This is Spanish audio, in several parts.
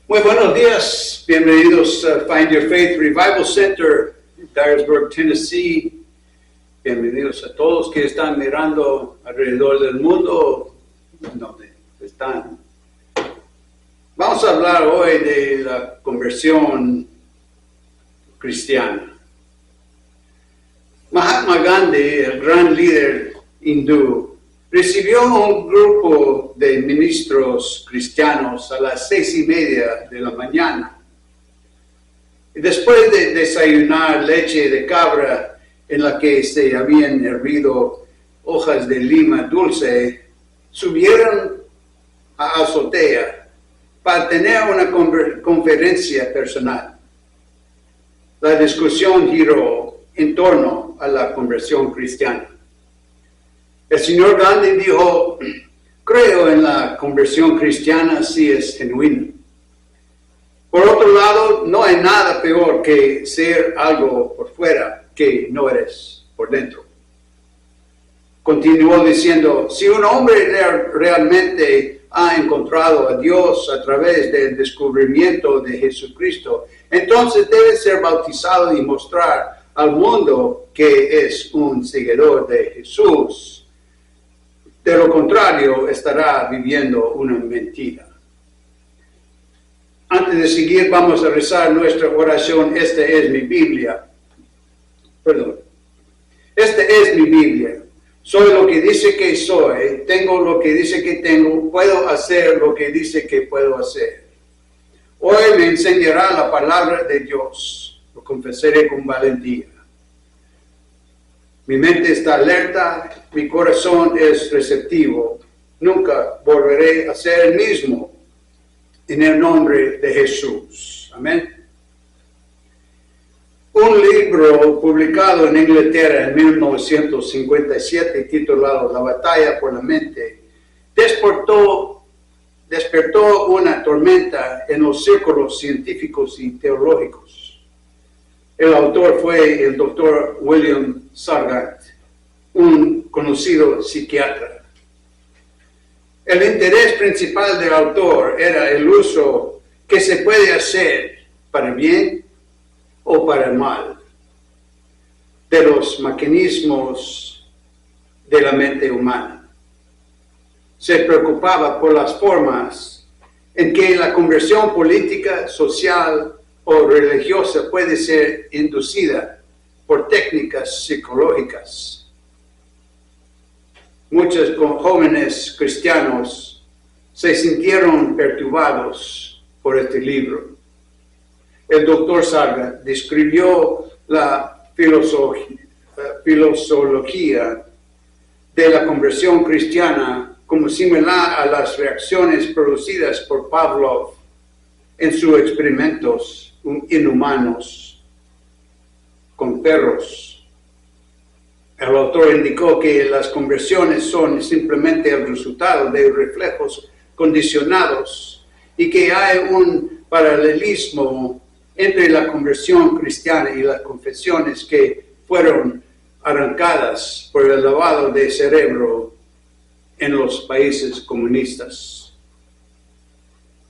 Muy buenos días, bienvenidos a Find Your Faith Revival Center en Dyersburg, Tennessee. Bienvenidos a todos que están mirando alrededor del mundo, donde están. Vamos a hablar hoy de la conversión cristiana. Mahatma Gandhi, el gran líder hindú, recibió un grupo de ministros cristianos a las 6:30 de la mañana. Y después de desayunar leche de cabra en la que se habían hervido hojas de lima dulce, subieron a azotea para tener una conferencia personal. La discusión giró en torno a la conversión cristiana. El señor Gandhi dijo: creo en la conversión cristiana si es genuina. Por otro lado, no hay nada peor que ser algo por fuera que no eres por dentro. Continuó diciendo: si un hombre realmente ha encontrado a Dios a través del descubrimiento de Jesucristo, entonces debe ser bautizado y mostrar al mundo que es un seguidor de Jesús. De lo contrario, estará viviendo una mentira. Antes de seguir, vamos a rezar nuestra oración. Esta es mi Biblia. Esta es mi Biblia. Soy lo que dice que soy. Tengo lo que dice que tengo. Puedo hacer lo que dice que puedo hacer. Hoy me enseñará la palabra de Dios. Lo confesaré con valentía. Mi mente está alerta, mi corazón es receptivo. Nunca volveré a ser el mismo. En el nombre de Jesús. Amén. Un libro publicado en Inglaterra en 1957, titulado La batalla por la mente, despertó una tormenta en los círculos científicos y teológicos. El autor fue el doctor William Sargant, un conocido psiquiatra. El interés principal del autor era el uso que se puede hacer para el bien o para el mal de los mecanismos de la mente humana. Se preocupaba por las formas en que la conversión política, social o religiosa puede ser inducida por técnicas psicológicas. Muchos jóvenes cristianos se sintieron perturbados por este libro. El doctor Sargant describió la filosofía de la conversión cristiana como similar a las reacciones producidas por Pavlov en sus experimentos inhumanos con perros. El autor indicó que las conversiones son simplemente el resultado de reflejos condicionados y que hay un paralelismo entre la conversión cristiana y las confesiones que fueron arrancadas por el lavado de cerebro en los países comunistas.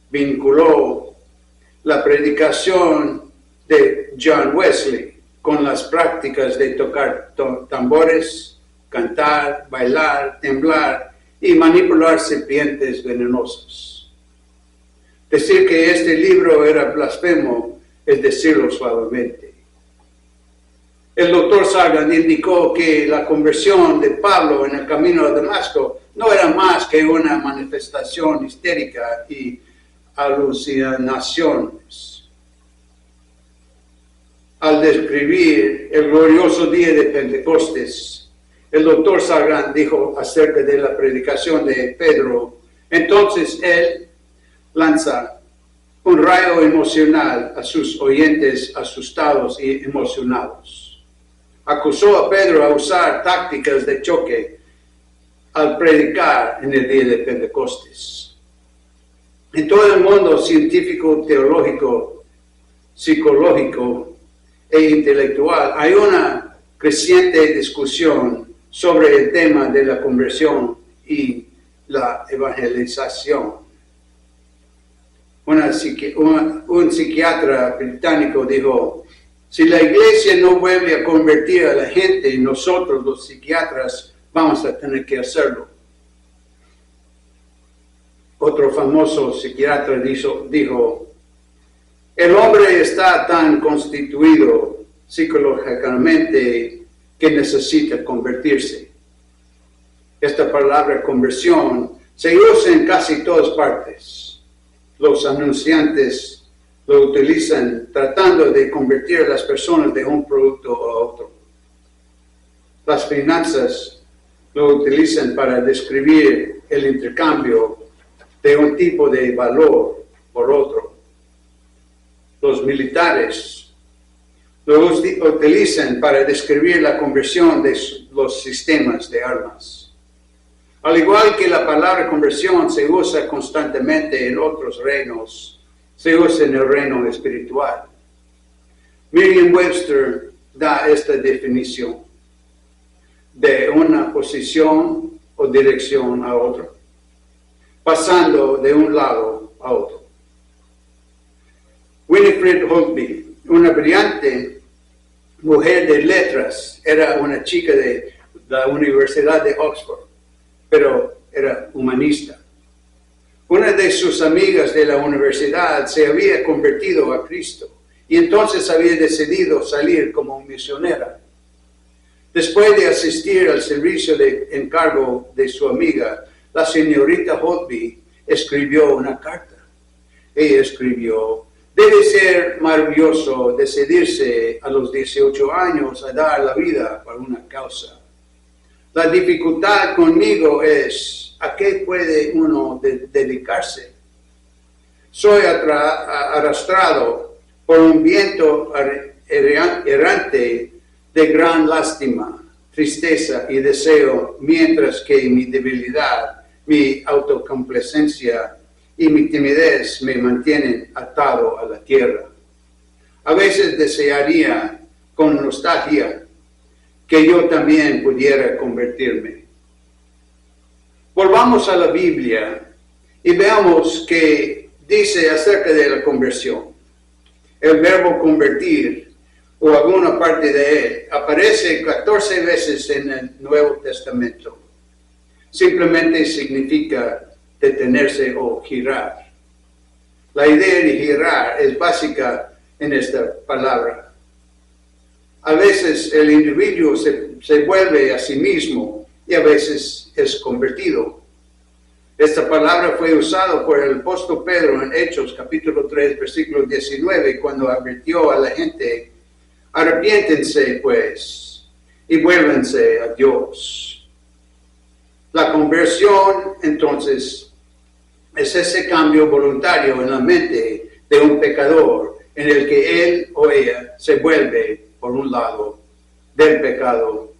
Vinculó la predicación de John Wesley con las prácticas de tocar tambores, cantar, bailar, temblar y manipular serpientes venenosas. Decir que este libro era blasfemo es decirlo suavemente. El doctor Sargant indicó que la conversión de Pablo en el camino a Damasco no era más que una manifestación histérica y alucinaciones. Al describir el glorioso día de Pentecostés, el doctor Sargant dijo acerca de la predicación de Pedro: entonces él lanza un rayo emocional a sus oyentes asustados y emocionados. Acusó a Pedro a usar tácticas de choque al predicar en el día de Pentecostés. En todo el mundo científico, teológico, psicológico e intelectual hay una creciente discusión sobre el tema de la conversión y la evangelización. un psiquiatra británico dijo, si la iglesia no vuelve a convertir a la gente, nosotros los psiquiatras vamos a tener que hacerlo. Otro famoso psiquiatra dijo, el hombre está tan constituido psicológicamente que necesita convertirse. Esta palabra conversión se usa en casi todas partes. Los anunciantes lo utilizan tratando de convertir a las personas de un producto a otro. Las finanzas lo utilizan para describir el intercambio de un tipo de valor por otro. Los militares lo utilizan para describir la conversión de los sistemas de armas. Al igual que la palabra conversión se usa constantemente en otros reinos, se usa en el reino espiritual. Merriam-Webster da esta definición de una posición o dirección a otra, pasando de un lado a otro. Winifred Holtby, una brillante mujer de letras, era una chica de la Universidad de Oxford, pero era humanista. Una de sus amigas de la universidad se había convertido a Cristo y entonces había decidido salir como misionera. Después de asistir al servicio de encargo de su amiga, la señorita Holtby escribió una carta. Ella escribió, debe ser maravilloso decidirse a los 18 años a dar la vida por una causa. La dificultad conmigo es, ¿a qué puede uno dedicarse? Soy arrastrado por un viento errante de gran lástima, tristeza y deseo, mientras que mi debilidad, mi autocomplacencia y mi timidez me mantienen atado a la tierra. A veces desearía, con nostalgia, que yo también pudiera convertirme. Volvamos a la Biblia y veamos qué dice acerca de la conversión. El verbo convertir, o alguna parte de él, aparece 14 veces en el Nuevo Testamento. Simplemente significa detenerse o girar. La idea de girar es básica en esta palabra. A veces el individuo se vuelve a sí mismo y a veces es convertido. Esta palabra fue usada por el apóstol Pedro en Hechos capítulo 3, versículo 19, cuando advirtió a la gente, arrepiéntense pues y vuélvanse a Dios. La conversión, entonces, es ese cambio voluntario en la mente de un pecador en el que él o ella se vuelve, por un lado, del pecado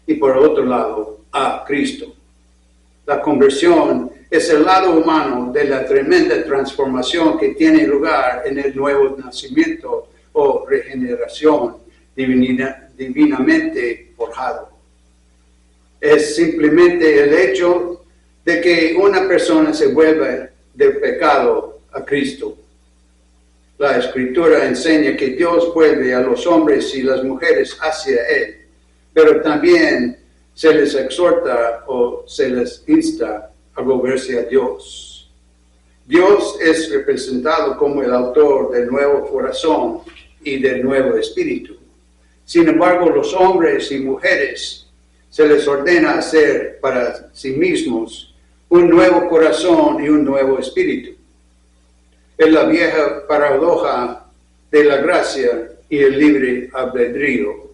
y por otro lado, a Cristo. La conversión es el lado humano de la tremenda transformación que tiene lugar en el nuevo nacimiento o regeneración divinamente forjado. Es simplemente el hecho de que una persona se vuelva del pecado a Cristo. La Escritura enseña que Dios vuelve a los hombres y las mujeres hacia Él, pero también se les exhorta o se les insta a volverse a Dios. Dios es representado como el autor del nuevo corazón y del nuevo espíritu. Sin embargo, los hombres y mujeres se les ordena hacer para sí mismos un nuevo corazón y un nuevo espíritu. Es la vieja paradoja de la gracia y el libre albedrío.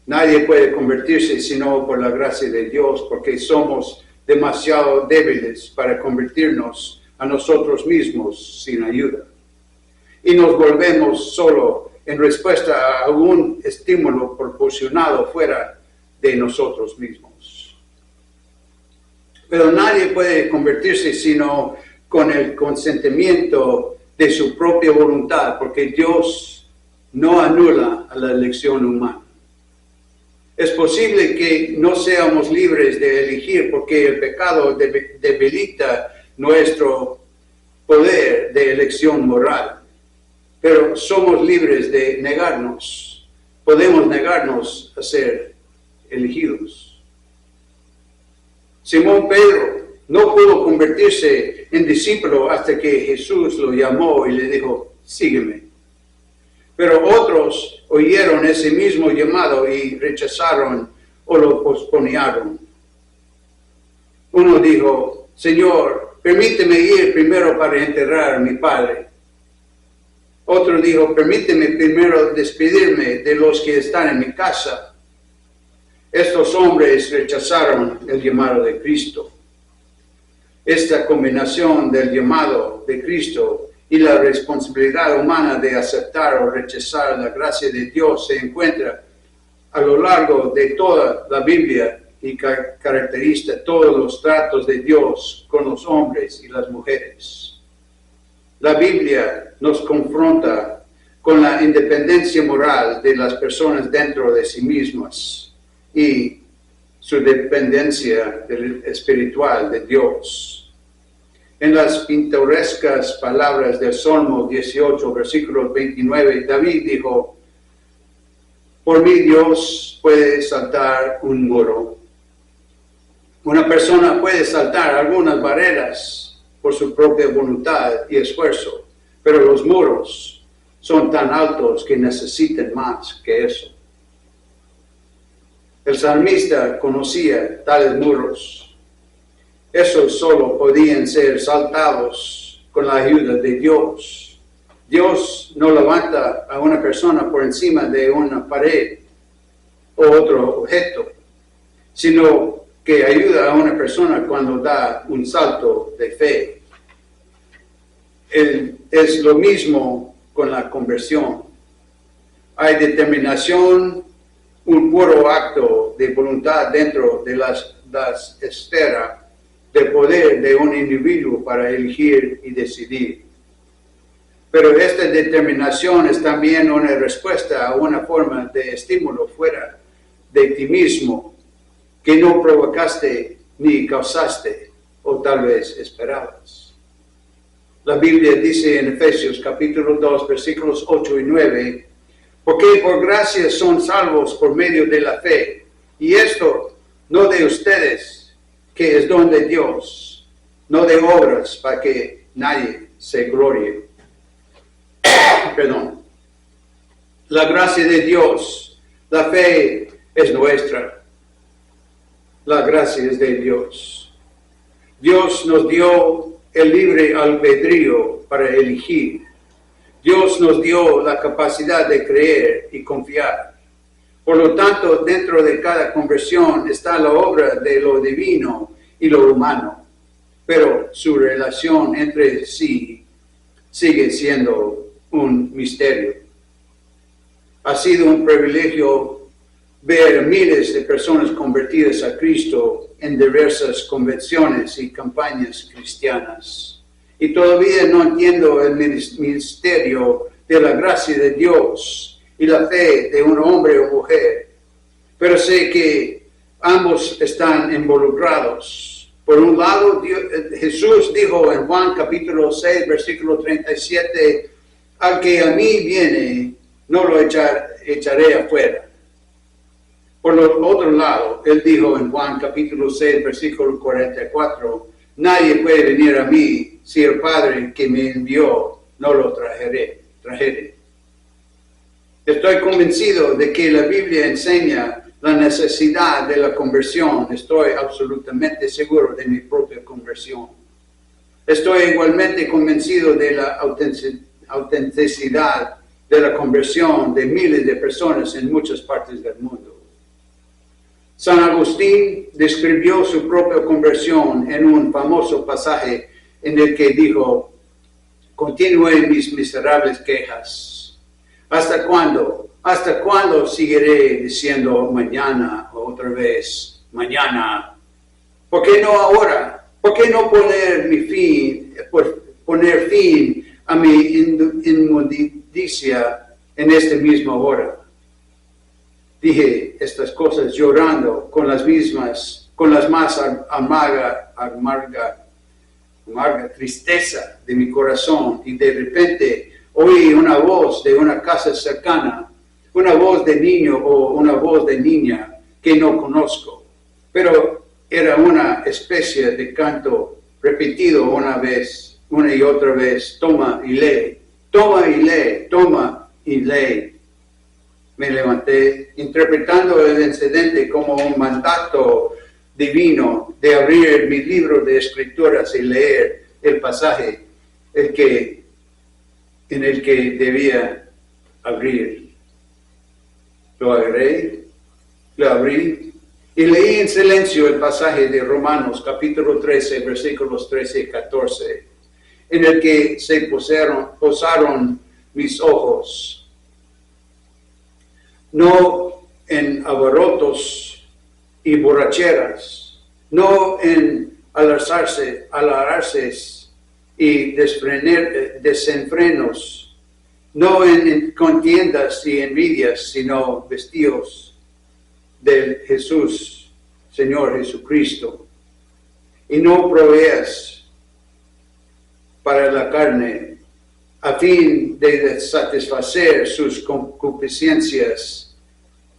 Nadie puede convertirse sino por la gracia de Dios, porque somos demasiado débiles para convertirnos a nosotros mismos sin ayuda. Y nos volvemos solo en respuesta a algún estímulo proporcionado fuera de nosotros mismos. Pero nadie puede convertirse sino con el consentimiento de su propia voluntad, porque Dios no anula a la elección humana. Es posible que no seamos libres de elegir porque el pecado debilita nuestro poder de elección moral, pero somos libres de negarnos. Podemos negarnos a ser elegidos. Simón Pedro no pudo convertirse en discípulo hasta que Jesús lo llamó y le dijo, sígueme. Pero otros oyeron ese mismo llamado y rechazaron o lo posponieron. Uno dijo, Señor, permíteme ir primero para enterrar a mi padre. Otro dijo, permíteme primero despedirme de los que están en mi casa. Estos hombres rechazaron el llamado de Cristo. Esta combinación del llamado de Cristo y la responsabilidad humana de aceptar o rechazar la gracia de Dios se encuentra a lo largo de toda la Biblia y caracteriza todos los tratos de Dios con los hombres y las mujeres. La Biblia nos confronta con la independencia moral de las personas dentro de sí mismas y su dependencia espiritual de Dios. En las pintorescas palabras del Salmo 18, versículo 29, David dijo, por mí Dios puede saltar un muro. Una persona puede saltar algunas barreras por su propia voluntad y esfuerzo, pero los muros son tan altos que necesitan más que eso. El salmista conocía tales muros. Esos solo podían ser saltados con la ayuda de Dios. Dios no levanta a una persona por encima de una pared o otro objeto, sino que ayuda a una persona cuando da un salto de fe. Es lo mismo con la conversión. Hay determinación, un puro acto de voluntad dentro de las esferas de poder de un individuo para elegir y decidir. Pero esta determinación es también una respuesta a una forma de estímulo fuera de ti mismo que no provocaste ni causaste o tal vez esperabas. La Biblia dice en Efesios capítulo 2 versículos 8 y 9, porque por gracia son salvos por medio de la fe, y esto no de ustedes, que es don de Dios, no de obras para que nadie se glorie. Perdón. La gracia de Dios, la fe es nuestra. La gracia es de Dios. Dios nos dio el libre albedrío para elegir. Dios nos dio la capacidad de creer y confiar. Por lo tanto, dentro de cada conversión está la obra de lo divino y lo humano, pero su relación entre sí sigue siendo un misterio. Ha sido un privilegio ver miles de personas convertidas a Cristo en diversas convenciones y campañas cristianas. Y todavía no entiendo el misterio de la gracia de Dios y la fe de un hombre o mujer. Pero sé que ambos están involucrados. Por un lado, Jesús dijo en Juan capítulo 6, versículo 37, al que a mí viene, no lo echaré afuera. Por el otro lado, él dijo en Juan capítulo 6, versículo 44, nadie puede venir a mí si el Padre que me envió no lo trajere. Estoy convencido de que la Biblia enseña la necesidad de la conversión. Estoy absolutamente seguro de mi propia conversión. Estoy igualmente convencido de la autenticidad de la conversión de miles de personas en muchas partes del mundo. San Agustín describió su propia conversión en un famoso pasaje en el que dijo, continúen mis miserables quejas. ¿Hasta cuándo? ¿Hasta cuándo seguiré diciendo mañana o otra vez mañana? ¿Por qué no ahora? ¿Por qué no poner fin a mi inmundicia en esta misma hora? Dije estas cosas llorando con las más amarga amarga tristeza de mi corazón, y de repente oí una voz de una casa cercana, una voz de niño o una voz de niña que no conozco, pero era una especie de canto repetido una vez, una y otra vez: toma y lee, toma y lee, toma y lee. Me levanté interpretando el incidente como un mandato divino de abrir mi libro de escrituras y leer el pasaje en el que debía abrir. Lo agarré, lo abrí y leí en silencio el pasaje de Romanos capítulo 13, versículos 13 y 14, en el que se posaron mis ojos, no en abarrotos y borracheras, no en alararse y desenfrenos, no en contiendas y envidias, sino vestidos del Jesús, Señor Jesucristo. Y no proveas para la carne a fin de satisfacer sus concupiscencias.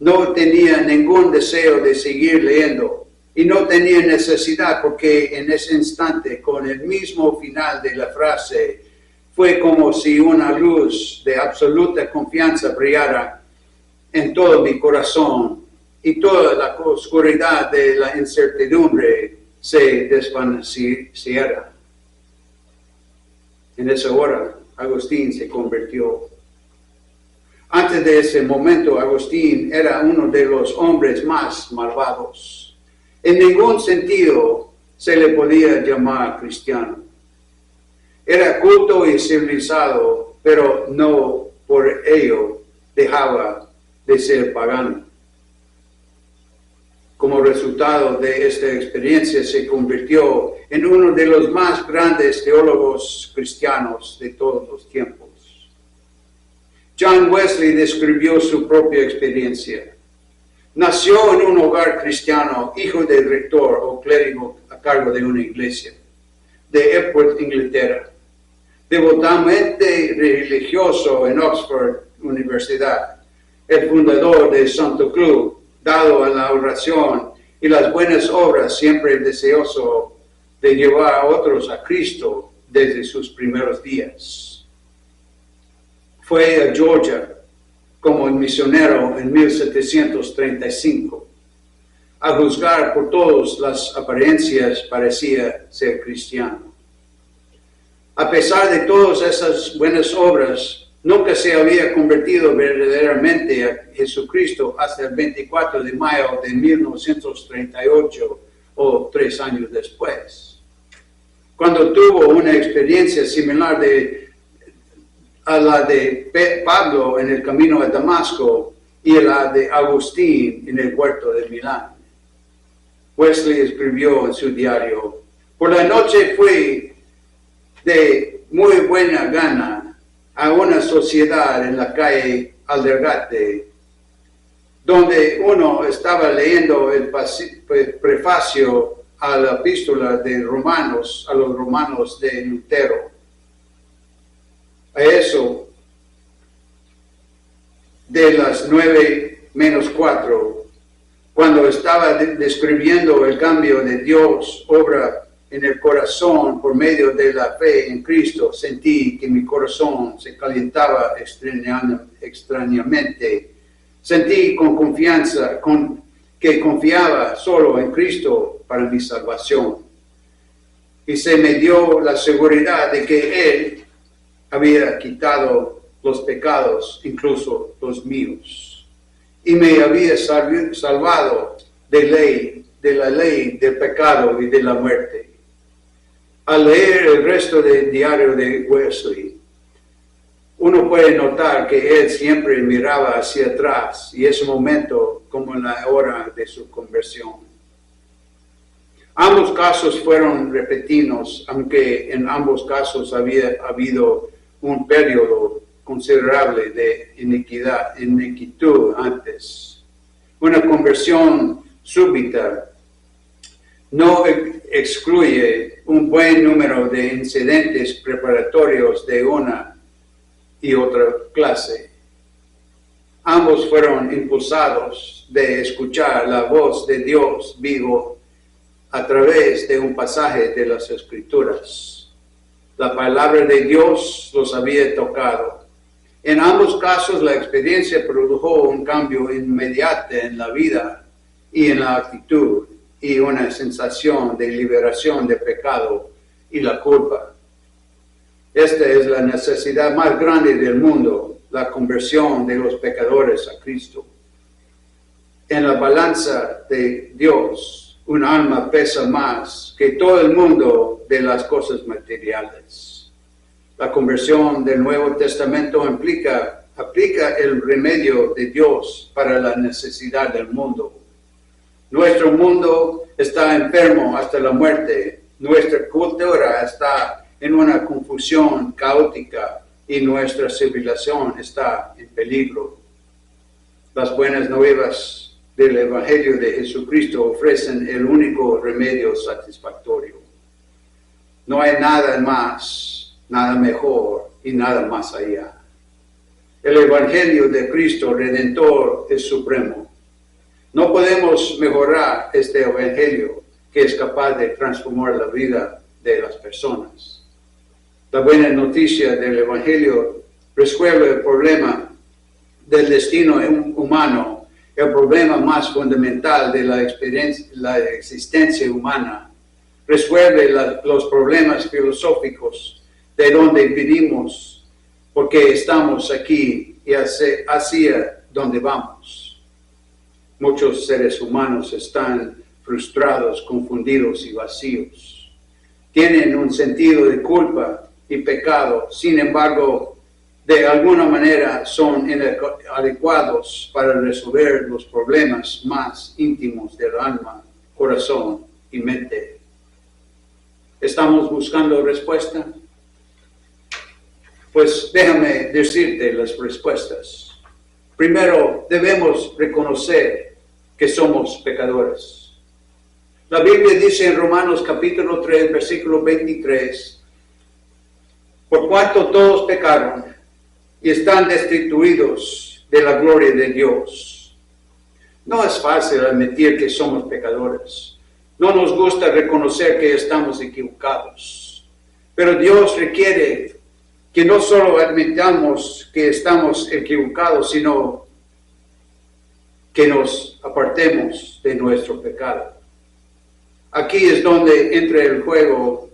No tenía ningún deseo de seguir leyendo y no tenía necesidad, porque en ese instante, con el mismo final de la frase, fue como si una luz de absoluta confianza brillara en todo mi corazón y toda la oscuridad de la incertidumbre se desvaneciera. En esa hora, Agustín se convirtió. Antes de ese momento, Agustín era uno de los hombres más malvados. En ningún sentido se le podía llamar cristiano. Era culto y civilizado, pero no por ello dejaba de ser pagano. Como resultado de esta experiencia, se convirtió en uno de los más grandes teólogos cristianos de todos los tiempos. John Wesley describió su propia experiencia. Nació en un hogar cristiano, hijo del rector o clérigo a cargo de una iglesia, de Epworth, Inglaterra. Devotamente religioso en Oxford Universidad, el fundador de Santo Club, dado a la oración y las buenas obras, siempre deseoso de llevar a otros a Cristo desde sus primeros días. Fue a Georgia como misionero en 1735. A juzgar por todas las apariencias, parecía ser cristiano. A pesar de todas esas buenas obras, nunca se había convertido verdaderamente a Jesucristo hasta el 24 de mayo de 1938, o 3 años después, cuando tuvo una experiencia similar a la de Pablo en el camino a Damasco y a la de Agustín en el huerto de Milán. Wesley escribió en su diario: por la noche fui de muy buena gana a una sociedad en la calle Aldergate, donde uno estaba leyendo el prefacio a la epístola de Romanos, a los Romanos de Lutero. A eso de las 9:04, cuando estaba describiendo el cambio de Dios, obra en el corazón por medio de la fe en Cristo, sentí que mi corazón se calentaba extrañamente. Sentí con confianza que confiaba solo en Cristo para mi salvación. Y se me dio la seguridad de que Él había quitado los pecados, incluso los míos, y me había salvado de la ley del pecado y de la muerte. Al leer el resto del diario de Wesley, uno puede notar que él siempre miraba hacia atrás, y ese momento como en la hora de su conversión. Ambos casos fueron repetidos, aunque en ambos casos había habido un periodo considerable de inquietud antes. Una conversión súbita no excluye un buen número de incidentes preparatorios de una y otra clase. Ambos fueron impulsados de escuchar la voz de Dios vivo a través de un pasaje de las Escrituras. La palabra de Dios los había tocado. En ambos casos, la experiencia produjo un cambio inmediato en la vida y en la actitud, y una sensación de liberación del pecado y la culpa. Esta es la necesidad más grande del mundo, la conversión de los pecadores a Cristo. En la balanza de Dios, un alma pesa más que todo el mundo de las cosas materiales. La conversión del Nuevo Testamento aplica el remedio de Dios para la necesidad del mundo. Nuestro mundo está enfermo hasta la muerte. Nuestra cultura está en una confusión caótica y nuestra civilización está en peligro. Las buenas nuevas del Evangelio de Jesucristo ofrecen el único remedio satisfactorio. No hay nada más, nada mejor y nada más allá. El Evangelio de Cristo Redentor es supremo. No podemos mejorar este Evangelio que es capaz de transformar la vida de las personas. La buena noticia del Evangelio resuelve el problema del destino humano, el problema más fundamental de la existencia humana. Resuelve los problemas filosóficos de dónde vivimos, por qué estamos aquí y hacia dónde vamos. Muchos seres humanos están frustrados, confundidos y vacíos. Tienen un sentido de culpa y pecado, sin embargo, de alguna manera son inadecuados para resolver los problemas más íntimos del alma, corazón y mente. ¿Estamos buscando respuesta? Pues déjame decirte las respuestas. Primero, debemos reconocer que somos pecadores. La Biblia dice en Romanos capítulo 3, versículo 23, por cuanto todos pecaron y están destituidos de la gloria de Dios. No es fácil admitir que somos pecadores. No nos gusta reconocer que estamos equivocados. Pero Dios requiere que no solo admitamos que estamos equivocados, sino que nos apartemos de nuestro pecado. Aquí es donde entra en juego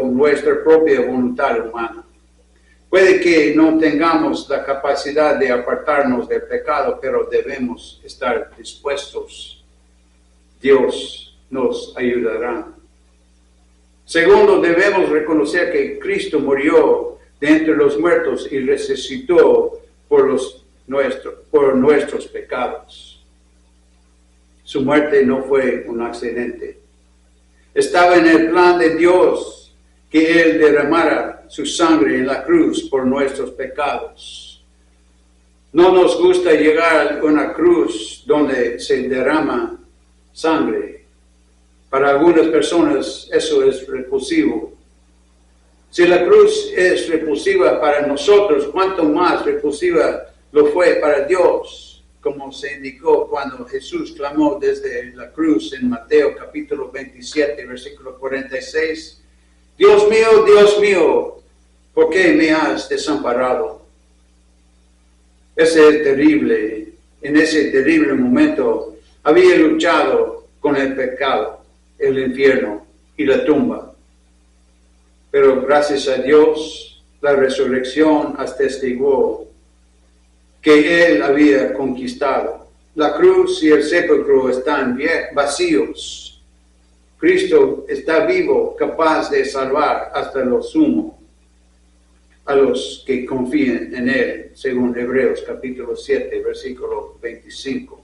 nuestra propia voluntad humana. Puede que no tengamos la capacidad de apartarnos del pecado, pero debemos estar dispuestos. Dios nos ayudará. Segundo, debemos reconocer que Cristo murió de entre los muertos y resucitó por nuestros pecados. Su muerte no fue un accidente. Estaba en el plan de Dios que Él derramara su sangre en la cruz por nuestros pecados. No nos gusta llegar a una cruz donde se derrama sangre. Para algunas personas eso es repulsivo. Si la cruz es repulsiva para nosotros, ¿cuánto más repulsiva lo fue para Dios? Como se indicó cuando Jesús clamó desde la cruz en Mateo capítulo 27, versículo 46. Dios mío, ¿por qué me has desamparado? En ese terrible momento, había luchado con el pecado, el infierno y la tumba. Pero gracias a Dios, la resurrección atestiguó que Él había conquistado. La cruz y el sepulcro están vacíos. Cristo está vivo, capaz de salvar hasta lo sumo a los que confíen en Él, según Hebreos capítulo 7, versículo 25.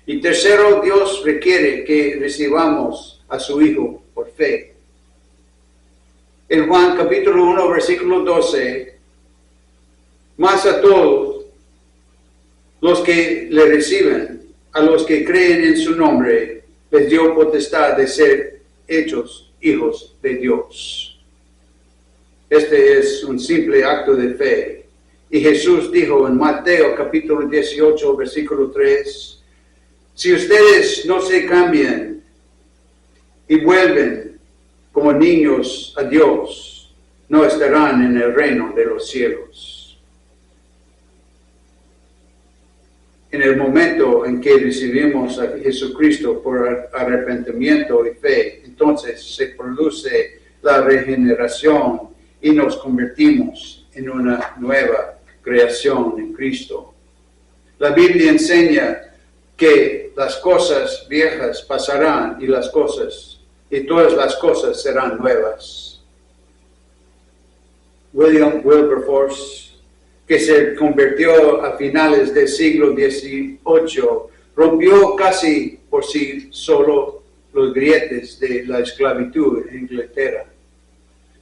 Y tercero, Dios requiere que recibamos a su Hijo por fe. En Juan capítulo 1, versículo 12, más a todos los que le reciben, a los que creen en su nombre, les dio potestad de ser hechos hijos de Dios. Este es un simple acto de fe. Y Jesús dijo en Mateo capítulo 18, versículo 3, si ustedes no se cambian y vuelven como niños a Dios, no estarán en el reino de los cielos. En el momento en que recibimos a Jesucristo por arrepentimiento y fe, entonces se produce la regeneración y nos convertimos en una nueva creación en Cristo. La Biblia enseña que las cosas viejas pasarán y todas las cosas serán nuevas. William Wilberforce, que se convirtió a finales del siglo XVIII, rompió casi por sí solo los grietes de la esclavitud en Inglaterra.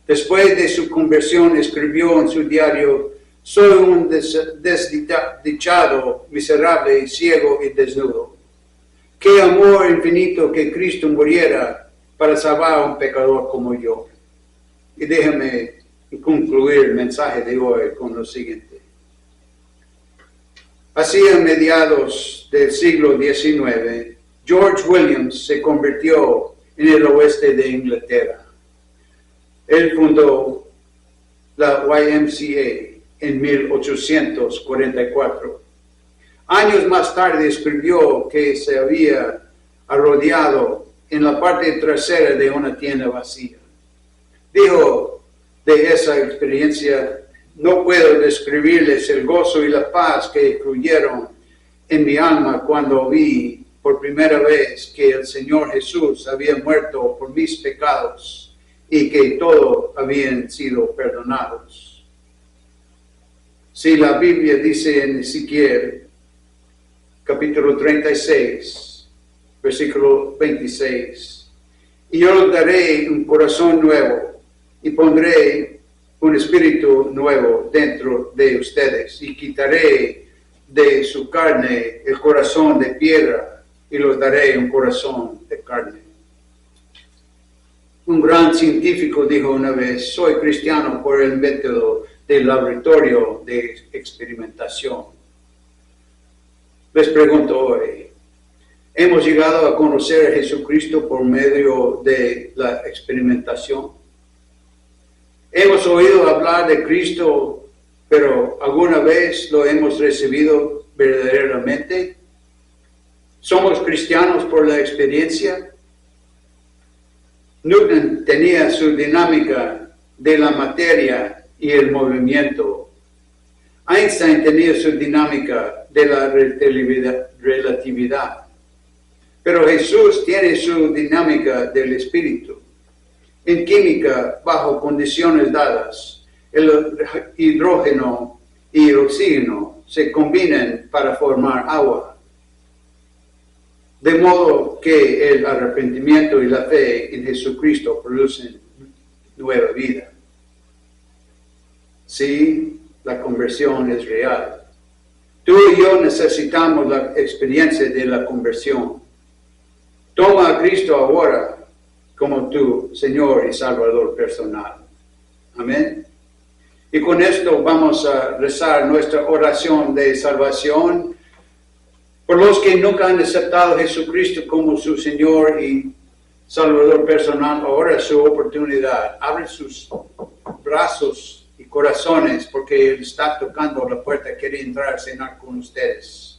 Después de su conversión escribió en su diario: soy un desdichado, miserable, ciego y desnudo. Qué amor infinito que Cristo muriera para salvar a un pecador como yo. Y déjame concluir el mensaje de hoy con lo siguiente. Así, a mediados del siglo XIX, George Williams se convirtió en el oeste de Inglaterra. Él fundó la YMCA en 1844. Años más tarde escribió que se había arrodillado en la parte trasera de una tienda vacía. Dijo de esa experiencia: no puedo describirles el gozo y la paz que fluyeron en mi alma cuando vi por primera vez que el Señor Jesús había muerto por mis pecados y que todos habían sido perdonados. Si la Biblia dice en Ezequiel, capítulo 36, versículo 26, y yo les daré un corazón nuevo y pondré un espíritu nuevo dentro de ustedes y quitaré de su carne el corazón de piedra y les daré un corazón de carne. Un gran científico dijo una vez: soy cristiano por el método del laboratorio de experimentación. Les pregunto hoy, ¿hemos llegado a conocer a Jesucristo por medio de la experimentación? ¿Hemos oído hablar de Cristo, pero alguna vez lo hemos recibido verdaderamente? ¿Somos cristianos por la experiencia? Newton tenía su dinámica de la materia y el movimiento. Einstein tenía su dinámica de la relatividad. Pero Jesús tiene su dinámica del espíritu. En química, bajo condiciones dadas, el hidrógeno y el oxígeno se combinan para formar agua. De modo que el arrepentimiento y la fe en Jesucristo producen nueva vida. Sí, la conversión es real. Tú y yo necesitamos la experiencia de la conversión. Toma a Cristo ahora como tu Señor y Salvador personal. Amén. Y con esto vamos a rezar nuestra oración de salvación. Por los que nunca han aceptado a Jesucristo como su Señor y Salvador personal, ahora es su oportunidad. Abre sus brazos y corazones porque Él está tocando la puerta, quiere entrar a cenar con ustedes.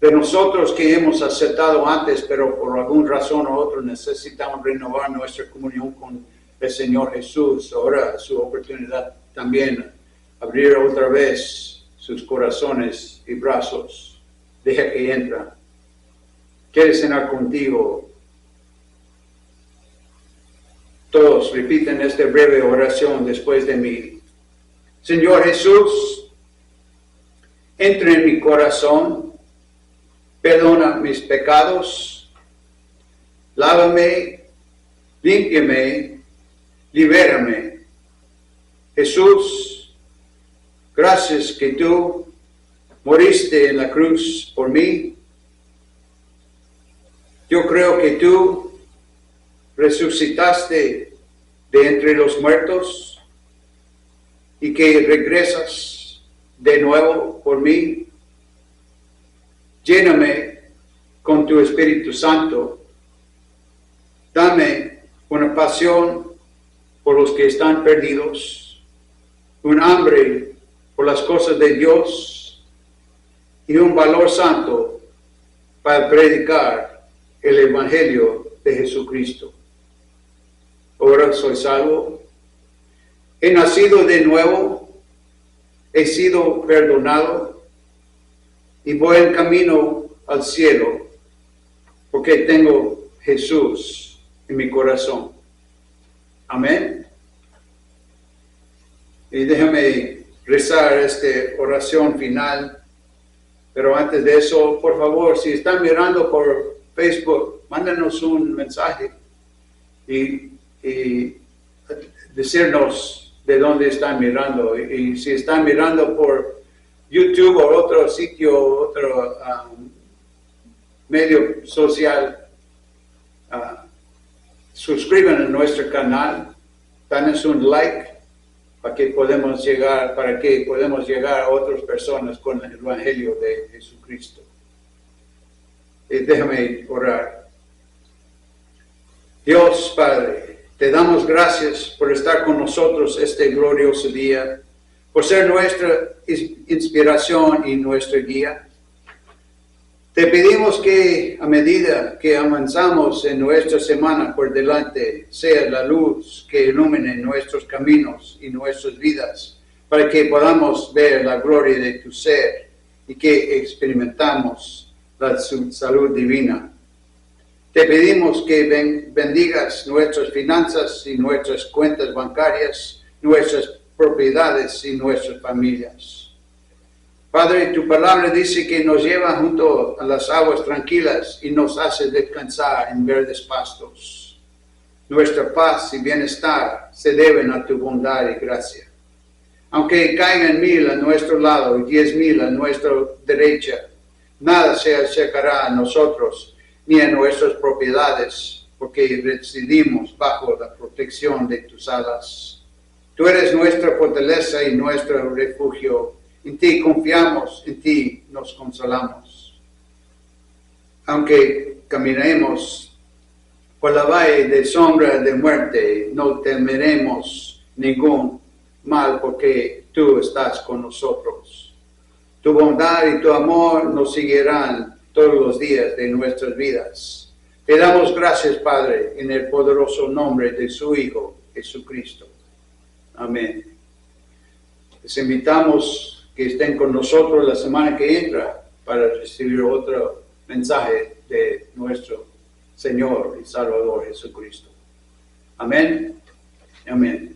De nosotros que hemos aceptado antes, pero por alguna razón u otra necesitamos renovar nuestra comunión con el Señor Jesús. Ahora su oportunidad también, abrir otra vez sus corazones y brazos. Deja que entra. Quiere cenar contigo. Todos repiten esta breve oración después de mí. Señor Jesús, entra en mi corazón. Perdona mis pecados, lávame, límpiame, libérame. Jesús, gracias que tú moriste en la cruz por mí. Yo creo que tú resucitaste de entre los muertos y que regresas de nuevo por mí. Lléname con tu Espíritu Santo. Dame una pasión por los que están perdidos, un hambre por las cosas de Dios y un valor santo para predicar el Evangelio de Jesucristo. Ahora soy salvo, he nacido de nuevo, he sido perdonado y voy en camino al cielo porque tengo Jesús en mi corazón. Amén. Y déjame rezar esta oración final. Pero antes de eso, por favor, si están mirando por Facebook, mándanos un mensaje y decirnos de dónde están mirando. Y si están mirando por YouTube o otro sitio, otro medio social, suscriban a nuestro canal, danos un like para que podamos llegar a otras personas con el Evangelio de Jesucristo. Déjame orar. Dios Padre, te damos gracias por estar con nosotros este glorioso día, por ser nuestra inspiración y nuestra guía. Te pedimos que a medida que avanzamos en nuestra semana por delante, sea la luz que ilumine nuestros caminos y nuestras vidas, para que podamos ver la gloria de tu ser y que experimentamos la salud divina. Te pedimos que bendigas nuestras finanzas y nuestras cuentas bancarias, nuestras propiedades y nuestras familias. Padre, tu palabra dice que nos lleva junto a las aguas tranquilas y nos hace descansar en verdes pastos. Nuestra paz y bienestar se deben a tu bondad y gracia. Aunque caigan 1000 a nuestro lado y 10,000 a nuestra derecha, nada se acercará a nosotros ni a nuestras propiedades, porque residimos bajo la protección de tus alas. Tú eres nuestra fortaleza y nuestro refugio. En ti confiamos, en ti nos consolamos. Aunque caminemos por la valle de sombra de muerte, no temeremos ningún mal porque tú estás con nosotros. Tu bondad y tu amor nos seguirán todos los días de nuestras vidas. Te damos gracias, Padre, en el poderoso nombre de su Hijo, Jesucristo. Amén. Les invitamos que estén con nosotros la semana que entra para recibir otro mensaje de nuestro Señor y Salvador Jesucristo. Amén. Amén.